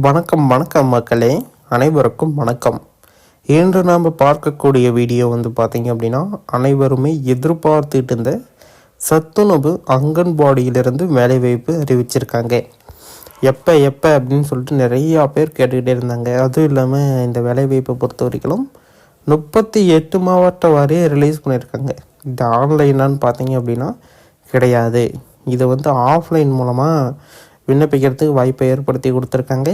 வணக்கம் வணக்கம் மக்களே, அனைவருக்கும் வணக்கம். இன்று நாம் பார்க்கக்கூடிய வீடியோ பார்த்தீங்க அப்படின்னா, அனைவருமே எதிர்பார்த்துட்டு இருந்த சத்துணவு அங்கன்வாடியிலிருந்து வேலைவாய்ப்பு அறிவிச்சிருக்காங்க. எப்போ அப்படின்னு சொல்லிட்டு நிறையா பேர் கேட்டுக்கிட்டே இருந்தாங்க. அதுவும் இல்லாமல் இந்த வேலைவாய்ப்பை பொறுத்த வரைக்கும் 38 மாவட்ட வாரியாக ரிலீஸ் பண்ணியிருக்காங்க. இது ஆன்லைனான்னு பார்த்தீங்க அப்படின்னா கிடையாது. இதை ஆஃப்லைன் மூலமாக விண்ணப்பிக்கிறதுக்கு வாய்ப்பை ஏற்படுத்தி கொடுத்துருக்காங்க.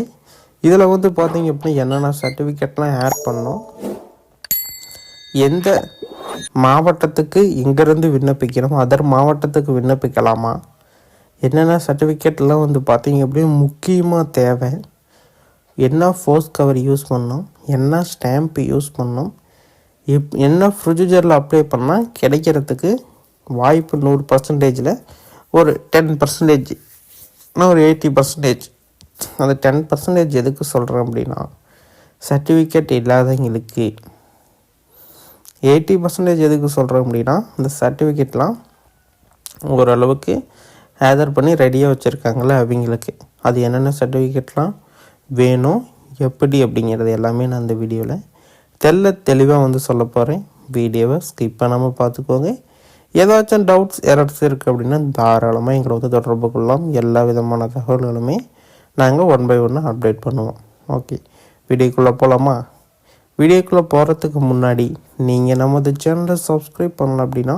இதில் பார்த்தீங்க அப்படின்னா என்னென்ன சர்டிஃபிகேட்லாம் ஆட் பண்ணோம், எந்த மாவட்டத்துக்கு இங்கேருந்து விண்ணப்பிக்கணும், அதர் மாவட்டத்துக்கு விண்ணப்பிக்கலாமா, என்னென்ன சர்டிஃபிகேட்லாம் பார்த்தீங்க அப்படின்னா முக்கியமாக தேவை, என்ன ஃபோர்ஸ் கவர் யூஸ் பண்ணணும், என்ன ஸ்டாம்ப் யூஸ் பண்ணணும், என்ன ப்ரொசீஜரில் அப்ளை பண்ணால் கிடைக்கிறதுக்கு வாய்ப்பு 100%, ஒரு 10%, ஒரு 80%. அந்த 10% எதுக்கு சொல்கிறேன் அப்படின்னா, சர்டிஃபிகேட் இல்லாதவங்களுக்கு. 80% எதுக்கு சொல்கிறேன் அப்படின்னா, இந்த சர்டிஃபிகேட்லாம் ஓரளவுக்கு ஆதர் பண்ணி ரெடியாக வச்சுருக்காங்களே அவங்களுக்கு. அது என்னென்ன சர்டிஃபிகேட்லாம் வேணும், எப்படி அப்படிங்கிறது எல்லாமே நான் இந்த வீடியோவில் தெளிவாக சொல்ல போகிறேன். வீடியோவை ஸ்கிப் பண்ணாமல் பார்த்துக்கோங்க. ஏதாச்சும் டவுட்ஸ் எரர்ஸ் இருக்குது அப்படின்னா தாராளமாக எங்களை தொடர்பு கொள்ளலாம். எல்லா விதமான தகவல்களுமே நாங்கள் 1 by 1 அப்டேட் பண்ணுவோம். ஓகே, வீடியோக்குள்ளே போகலாமா? வீடியோக்குள்ளே போகிறதுக்கு முன்னாடி நீங்கள் நமது சேனலை சப்ஸ்கிரைப் பண்ணலாம் அப்படின்னா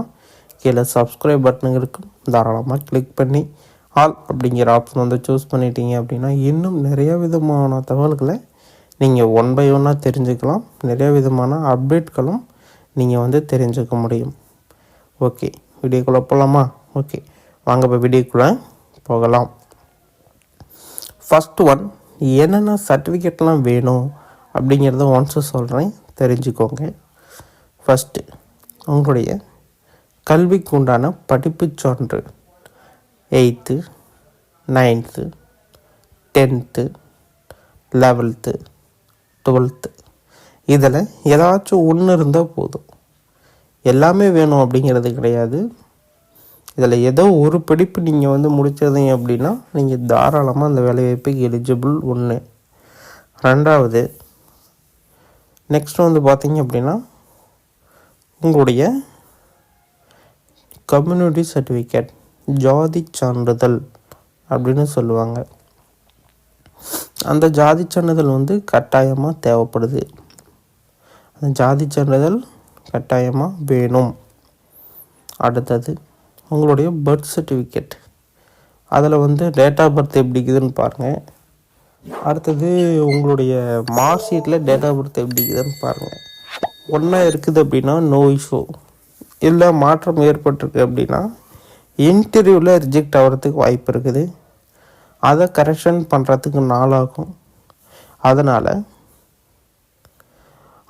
கீழே சப்ஸ்கிரைப் பட்டனுங்க இருக்கும், தாராளமாக கிளிக் பண்ணி ஆல் அப்படிங்கிற ஆப்ஷன் சூஸ் பண்ணிட்டீங்க அப்படின்னா இன்னும் நிறையா விதமான தகவல்களை நீங்கள் 1 by 1 தெரிஞ்சுக்கலாம். நிறையா விதமான அப்டேட்களும் நீங்கள் தெரிஞ்சுக்க முடியும். ஓகே, வீடியோக்குள்ளே போகலாமா? ஓகே, வாங்க இப்போ வீடியோக்குள்ளே போகலாம். ஃபஸ்ட்டு ஒன், என்னென்ன சர்டிஃபிகேட்லாம் வேணும் அப்படிங்கிறத ஒன்ஸு சொல்கிறேன், தெரிஞ்சுக்கோங்க. ஃபஸ்ட்டு, உங்களுடைய கல்விக்கு உண்டான படிப்பு சான்று 8th, 9th, 10th, 11th, 12th இதில் ஏதாச்சும் ஒன்று இருந்தால் போதும். எல்லாமே வேணும் அப்படிங்கிறது கிடையாது. இதில் ஏதோ ஒரு படிப்பு நீங்கள் முடிச்சிருந்தீங்க அப்படின்னா நீங்கள் தாராளமாக அந்த வேலைவாய்ப்புக்கு எலிஜிபிள். ஒன்று. ரெண்டாவது, நெக்ஸ்ட் பார்த்தீங்க அப்படின்னா உங்களுடைய கம்யூனிட்டி சர்டிஃபிகேட், ஜாதி சான்றிதழ் அப்படின்னு சொல்லுவாங்க. அந்த ஜாதி சான்றிதழ் கட்டாயமாக தேவைப்படுது. அந்த ஜாதி சான்றிதழ் கட்டாயமாக வேணும். அடுத்தது, உங்களுடைய பர்த் சர்டிஃபிகேட், அதில் டேட் ஆஃப் பர்த் எப்படி இருக்குதுன்னு பாருங்கள். அடுத்தது, உங்களுடைய மார்க் ஷீட்டில் டேட் ஆஃப் பர்த் எப்படி இருக்குதுன்னு பாருங்கள். ஒன்றா இருக்குது அப்படின்னா நோ இஷ்யூ. இல்லை மாற்றம் ஏற்பட்டிருக்கு அப்படின்னா இன்டர்வியூவில் ரிஜெக்ட் ஆகிறதுக்கு வாய்ப்பு இருக்குது. அதை கரெக்ஷன் பண்ணுறதுக்கு நாளாகும். அதனால்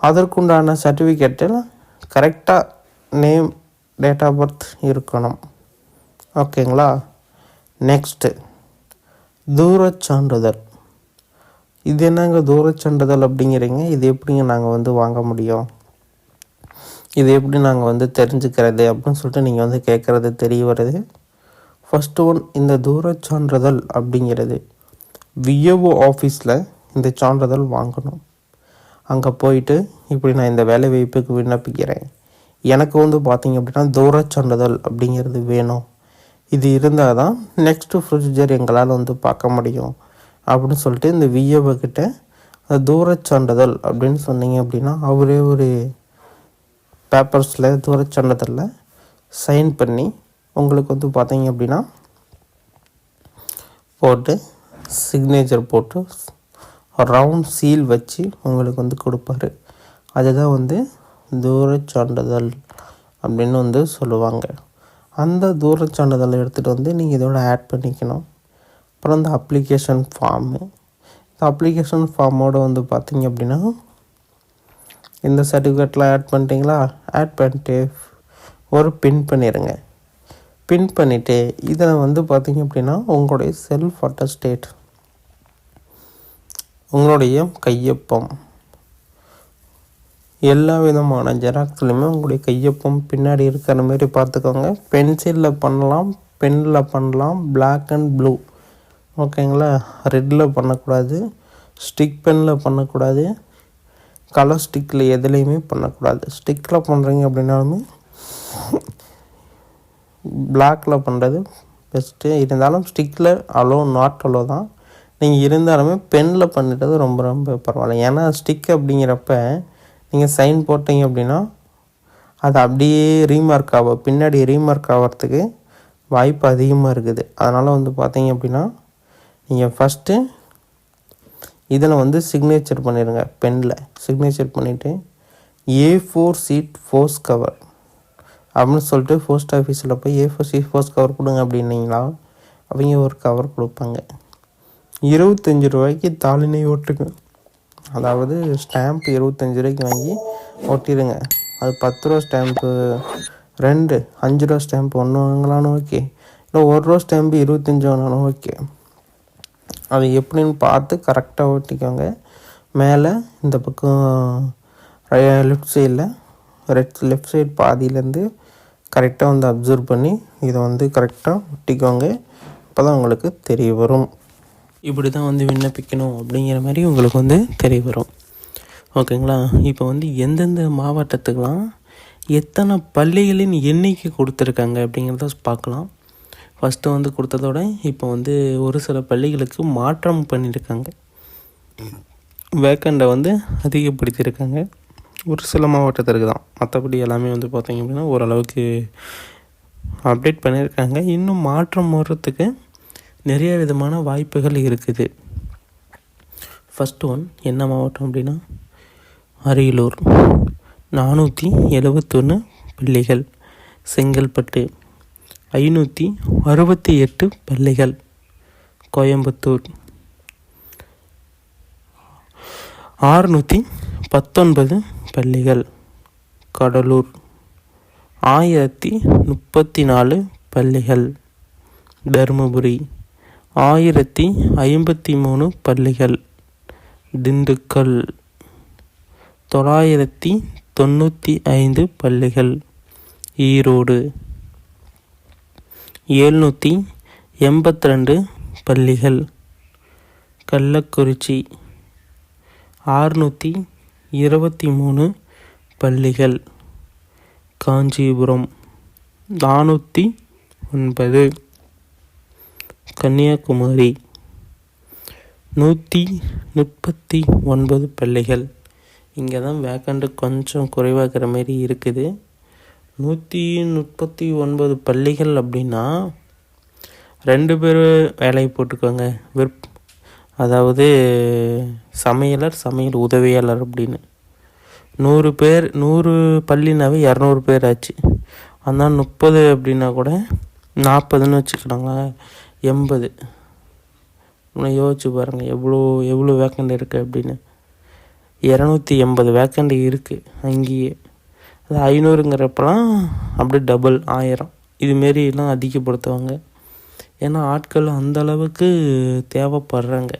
அதற்குண்டான சர்டிஃபிகேட்டில் கரெக்டாக நேம், டேட் ஆஃப் பர்த் இருக்கணும். ஓகேங்களா? நெக்ஸ்ட்டு, தூரச் சான்றிதழ். இது என்னங்க தூரச் சான்றிதழ் அப்படிங்கிறீங்க? இது எப்படிங்க நாங்கள் வாங்க முடியும், இது எப்படி நாங்கள் தெரிஞ்சுக்கிறது அப்படின்னு சொல்லிட்டு நீங்கள் கேட்குறது தெரிய வருது. ஃபஸ்ட்டு ஒன், இந்த தூரச் சான்றிதழ் அப்படிங்கிறது விஏஓ ஆஃபீஸில் இந்த சான்றிதழ் வாங்கணும். அங்கே போயிட்டு இப்படி நான் இந்த வேலை வாய்ப்புக்கு விண்ணப்பிக்கிறேன், எனக்கு பார்த்தீங்க அப்படின்னா தூரச் சான்றிதழ் அப்படிங்கிறது வேணும், இது இருந்தால் தான் நெக்ஸ்ட்டு ப்ரொசீஜர் எங்களால் பார்க்க முடியும் அப்படின்னு சொல்லிட்டு இந்த விஏஓ கிட்ட அந்த தூரச் சான்றிதழ் அப்படின்னு சொன்னீங்க அப்படின்னா அவரே ஒரு பேப்பர்ஸில் தூரச் சான்றிதழில் சைன் பண்ணி உங்களுக்கு பார்த்தீங்க அப்படின்னா போட்டு சிக்னேச்சர் போட்டு ரவுண்ட் சீல் வச்சு உங்களுக்கு கொடுப்பாரு. அதுதான் தூரச் சான்றிதழ் அப்படின்னு சொல்லுவாங்க. அந்த தூரச் சான்றிதழை எடுத்துகிட்டு நீங்கள் இதோட ஆட் பண்ணிக்கணும். அப்புறம் இந்த அப்ளிகேஷன் ஃபார்மு, இந்த அப்ளிகேஷன் ஃபார்மோடு பார்த்தீங்க அப்படின்னா இந்த சர்டிஃபிகேட்லாம் ஆட் பண்ணிட்டீங்களா, ஆட் பண்ணிட்டு ஒரு பின் பண்ணிடுங்க. பின் பண்ணிவிட்டு இதில் பார்த்தீங்க அப்படின்னா உங்களுடைய செல்ஃப் அட்டஸ்டேட், உங்களுடைய கையொப்பம், எல்லா விதமான ஜெராக்ஸ்லையுமே உங்களுடைய கையொப்பம் பின்னாடி இருக்கிற மாதிரி பார்த்துக்கோங்க. பென்சிலில் பண்ணலாம், பென்னில் பண்ணலாம், பிளாக் அண்ட் ப்ளூ, ஓகேங்களா? ரெட்டில் பண்ணக்கூடாது. ஸ்டிக் பெனில் பண்ணக்கூடாது, கலர் ஸ்டிக்கில் எதுலேயுமே பண்ணக்கூடாது. ஸ்டிக்கில் பண்ணுறீங்க அப்படின்னாலுமே பிளாக்கில் பண்ணுறது பெஸ்ட்டு. இருந்தாலும் ஸ்டிக்கில் நாட் அலோ தான். நீங்கள் இருந்தாலுமே பெனில் பண்ணிட்டது ரொம்ப ரொம்ப பரவாயில்ல. ஏன்னா ஸ்டிக் அப்படிங்கிறப்ப நீங்கள் சைன் போட்டீங்க அப்படின்னா அது அப்படியே ரீமார்க் பின்னாடி ரீமார்க் ஆகிறதுக்கு வாய்ப்பு அதிகமாக இருக்குது. அதனால் வந்து பார்த்தீங்க அப்படின்னா நீங்கள் ஃபஸ்ட்டு இதில் சிக்னேச்சர் பண்ணிடுங்க. பெனில் சிக்னேச்சர் பண்ணிவிட்டு A4 சீட் ஃபோர்ஸ் கவர் அப்படின்னு சொல்லிட்டு போஸ்ட் ஆஃபீஸில் போய் A4 சீட் ஃபோர்ஸ் கவர் கொடுங்க அப்படின்னீங்களா அவங்க ஒரு கவர் கொடுப்பாங்க. 25 ரூபாய்க்கு தாளினை ஓட்டுங்க. அதாவது ஸ்டாம்ப் 25 ரூபாய்க்கு வாங்கி ஒட்டிடுங்க. அது 10 ரூபா ஸ்டாம்ப்பு 2, 5 ரூபா ஸ்டாம்ப் 1 வாங்கலான்னு ஓகே, இல்லை 1 ரூபா ஸ்டாம்ப்பு 25 வாங்கினாலும் ஓகே. அது எப்படின்னு பார்த்து கரெக்டாக ஓட்டிக்கோங்க. மேலே இந்த பக்கம் லெஃப்ட் சைடில் லெஃப்ட் சைடு பாதியிலேருந்து கரெக்டாக அப்சர்வ் பண்ணி இதை கரெக்டாக ஒட்டிக்கோங்க. அப்போ தான் உங்களுக்கு தெரிய வரும். இப்படி தான் விண்ணப்பிக்கணும் அப்படிங்கிற மாதிரி உங்களுக்கு தெரிய வரும். ஓகேங்களா? இப்போ எந்தெந்த மாவட்டத்துக்கெலாம் எத்தனை பள்ளிகளின் எண்ணிக்கை கொடுத்துருக்காங்க அப்படிங்கிறத பார்க்கலாம். ஃபஸ்ட்டு கொடுத்ததோட இப்போ ஒரு சில பள்ளிகளுக்கு மாற்றம் பண்ணியிருக்காங்க. வேக்கண்டை அதிகப்படுத்தியிருக்காங்க. ஒரு சில மாவட்டத்திற்கு தான், மற்றபடி எல்லாமே பார்த்திங்க அப்படின்னா ஓரளவுக்கு அப்டேட் பண்ணியிருக்காங்க. இன்னும் மாற்றம் வர்றதுக்கு நிறைய விதமான வாய்ப்புகள் இருக்குது. ஃபஸ்ட்டு ஒன் என்ன மாவட்டம் அப்படின்னா அரியலூர் 471 பள்ளிகள், செங்கல்பட்டு 568 பள்ளிகள், கோயம்புத்தூர் 619 பள்ளிகள், கடலூர் 1034 பள்ளிகள், தருமபுரி 1053 பள்ளிகள், திண்டுக்கல் 995 பள்ளிகள், ஈரோடு 782 பள்ளிகள், கள்ளக்குறிச்சி 623 பள்ளிகள், காஞ்சிபுரம் 409, கன்னியாகுமரி 139 பள்ளிகள். இங்கே தான் வேக்கண்ட் கொஞ்சம் குறைவாகிற மாரி இருக்குது. 139 பள்ளிகள் அப்படின்னா 2 பேர் வேலையை போட்டுக்கோங்க. அதாவது சமையல் உதவியாளர் அப்படின்னு 100 பள்ளினாவே 200 பேர் ஆச்சு. அதனால் 30 அப்படின்னா கூட 40ன்னு வச்சுக்கலாங்களா, 80. யோசிச்சு பாருங்கள் எவ்வளோ வேக்கண்ட் இருக்குது அப்படின்னு. 280 வேக்கண்ட் இருக்குது அங்கேயே. அது 500ங்கிறப்பெல்லாம் அப்படியே டபுள் 1000 இதுமாரிலாம் அதிகப்படுத்துவாங்க. ஏன்னா ஆட்கள் அந்தளவுக்கு தேவைப்படுறாங்க.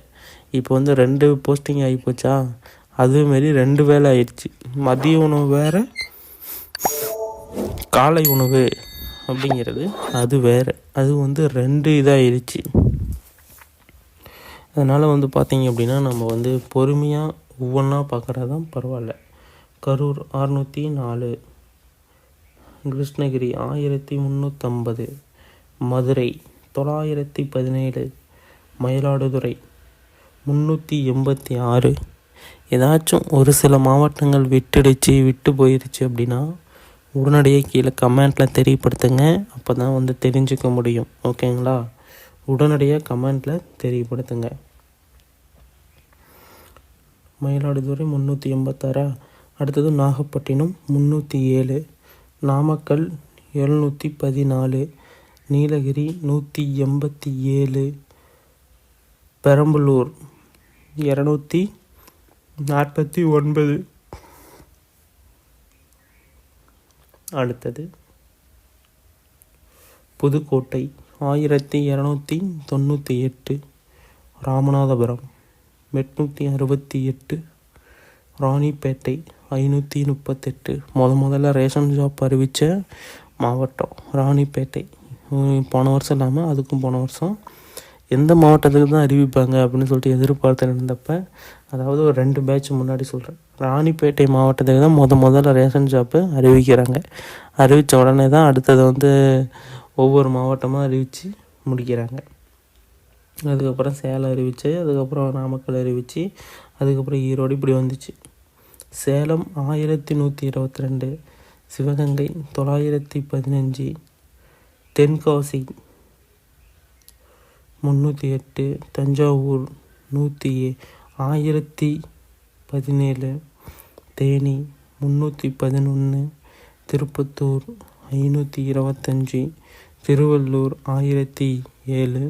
இப்போ 2 போஸ்டிங் ஆகிப்போச்சா, அதுமாரி 2 வேலை ஆயிடுச்சு. மதிய உணவு வேறு, காலை உணவு அப்படிங்கிறது அது வேறு. அது 2 இதாகிடுச்சு. அதனால் பார்த்திங்க அப்படின்னா நம்ம பொறுமையாக ஒவ்வொன்றா பார்க்குறது தான் பரவாயில்ல. கரூர் 604, கிருஷ்ணகிரி 1350, மதுரை 917, மயிலாடுதுறை 386. ஏதாச்சும் ஒரு சில மாவட்டங்கள் விட்டு போயிடுச்சு அப்படின்னா உடனடியாக கீழே கமெண்ட்டில் தெரியப்படுத்துங்க. அப்போ தான் தெரிஞ்சுக்க முடியும். ஓகேங்களா? உடனடியாக கமெண்ட்டில் தெரியப்படுத்துங்க. மயிலாடுதுறை 386, அடுத்தது நாகப்பட்டினம் 307, நாமக்கல் 714, நீலகிரி 187, பெரம்பலூர் 249. அடுத்தது புதுக்கோட்டை 1298, ராமநாதபுரம் 868, ராணிப்பேட்டை 538. முதல்ல ரேஷன் ஜாப் அறிவித்த மாவட்டம் ராணிப்பேட்டை. போன வருஷம் இல்லாமல் அதுக்கும் போன வருஷம் எந்த மாவட்டத்துக்கு தான் அறிவிப்பாங்க அப்படின்னு சொல்லிட்டு எதிர்பார்த்து இருந்தப்ப, அதாவது ஒரு 2 பேட்ச் முன்னாடி சொல்கிறேன், ராணிப்பேட்டை மாவட்டத்துக்கு தான் முதல்ல ரேஷன் ஷாப்பு அறிவிக்கிறாங்க. அறிவித்த உடனே தான் அடுத்தது வந்து ஒவ்வொரு மாவட்டமாக அறிவித்து முடிக்கிறாங்க. அதுக்கப்புறம் சேலம் அறிவித்து, அதுக்கப்புறம் நாமக்கல் அறிவித்து, அதுக்கப்புறம் ஈரோடு, இப்படி வந்துச்சு. சேலம் 1122, சிவகங்கை 915, தென்காசி 308, தஞ்சாவூர் 1017, தேனி 311, திருப்பத்தூர் 525, திருவள்ளூர் 1007,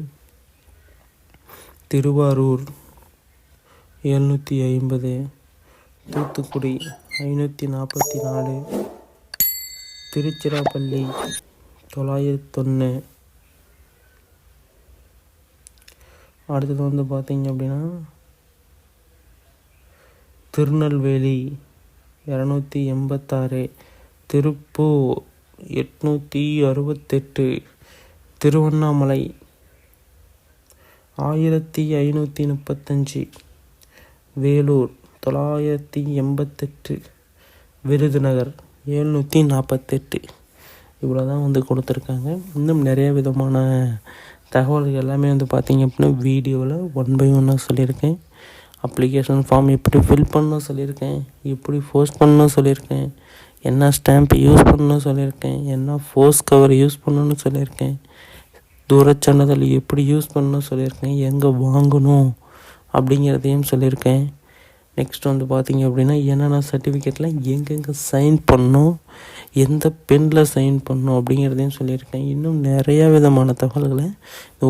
திருவாரூர் 750, தூத்துக்குடி 544, திருச்சிராப்பள்ளி 901. அடுத்தது வந்து பார்த்திங்க அப்படின்னா திருநெல்வேலி 286, திருப்பூர் 868, திருவண்ணாமலை 1535, வேலூர் 988, விருதுநகர் 748. இவ்வளோ தான் வந்து கொடுத்துருக்காங்க. இன்னும் நிறைய விதமான தகவல்கள் எல்லாமே வந்து பார்த்திங்க அப்படின்னா வீடியோவில் 1 by 1 சொல்லியிருக்கேன். அப்ளிகேஷன் ஃபார்ம் எப்படி ஃபில் பண்ணணும் சொல்லியிருக்கேன், எப்படி போஸ்ட் பண்ணணும் சொல்லியிருக்கேன், என்ன ஸ்டாம்ப் யூஸ் பண்ணணும் சொல்லியிருக்கேன், என்ன ஃபோர்ஸ் கவர் யூஸ் பண்ணணும்னு சொல்லியிருக்கேன், தூரச்சான்றிதழ் எப்படி யூஸ் பண்ணணும் சொல்லியிருக்கேன், எங்கே வாங்கணும் அப்படிங்கிறதையும் சொல்லியிருக்கேன். நெக்ஸ்ட் வந்து பார்த்திங்க அப்படின்னா என்னென்ன சர்டிஃபிகேட்டில் எங்கெங்கே சைன் பண்ணணும், எந்த பெனில் சைன் பண்ணணும் அப்படிங்கிறதையும் சொல்லியிருக்கேன். இன்னும் நிறையா விதமான தகவல்களை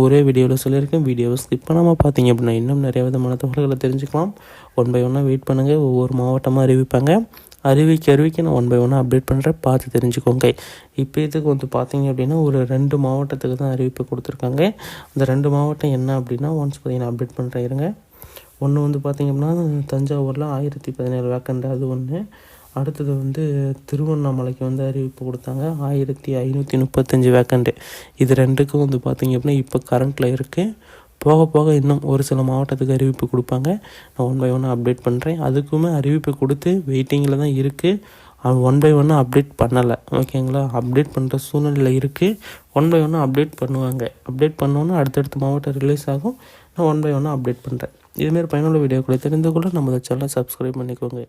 ஒரே வீடியோவில் சொல்லியிருக்கேன். வீடியோவை ஸ்கிப் பண்ணாமல் பார்த்தீங்க அப்படின்னா இன்னும் நிறைய விதமான தகவல்களை தெரிஞ்சுக்கலாம். 1 by 1 வெயிட் பண்ணுங்கள். ஒவ்வொரு மாவட்டமாக அறிவிப்பாங்க. அறிவிக்க நான் 1 by 1 அப்டேட் பண்ணுறேன், பார்த்து தெரிஞ்சுக்கோங்க. இப்போ இதுக்கு வந்து பார்த்திங்க அப்படின்னா ஒரு 2 மாவட்டத்துக்கு தான் அறிவிப்பு கொடுத்துருக்காங்க. அந்த 2 மாவட்டம் என்ன அப்படின்னா ஒன்ஸ் பார்த்தீங்கன்னா அப்டேட் பண்ணுறேன் இருங்க. ஒன்று வந்து பார்த்திங்க அப்படின்னா தஞ்சாவூரில் 1017 வேக்கண்ட், அது ஒன்று. அடுத்தது வந்து திருவண்ணாமலைக்கு வந்து அறிவிப்பு கொடுத்தாங்க 1535 வேக்கண்ட்டு. இது 2க்கும் வந்து பார்த்திங்க அப்படின்னா இப்போ கரண்ட்டில் இருக்குது. போக போக இன்னும் ஒரு சில மாவட்டத்துக்கு அறிவிப்பு கொடுப்பாங்க. நான் 1 by 1 அப்டேட் பண்ணுறேன். அதுக்குமே அறிவிப்பு கொடுத்து வெயிட்டிங்கில் தான் இருக்குது. 1 by 1 அப்டேட் பண்ணலை, ஓகேங்களா? அப்டேட் பண்ணுற சூழ்நிலையில் இருக்குது. 1 by 1 அப்டேட் பண்ணுவாங்க. அப்டேட் பண்ணோன்னா அடுத்தடுத்த மாவட்டம் ரிலீஸ் ஆகும். நான் 1 by 1 அப்டேட் பண்ணுறேன். இதுமாரி பயனுள்ள வீடியோக்களை தெரிந்து கொள்ள நம்ம சேனலை சப்ஸ்கிரைப் பண்ணிக்கோங்க.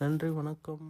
நன்றி, வணக்கம்.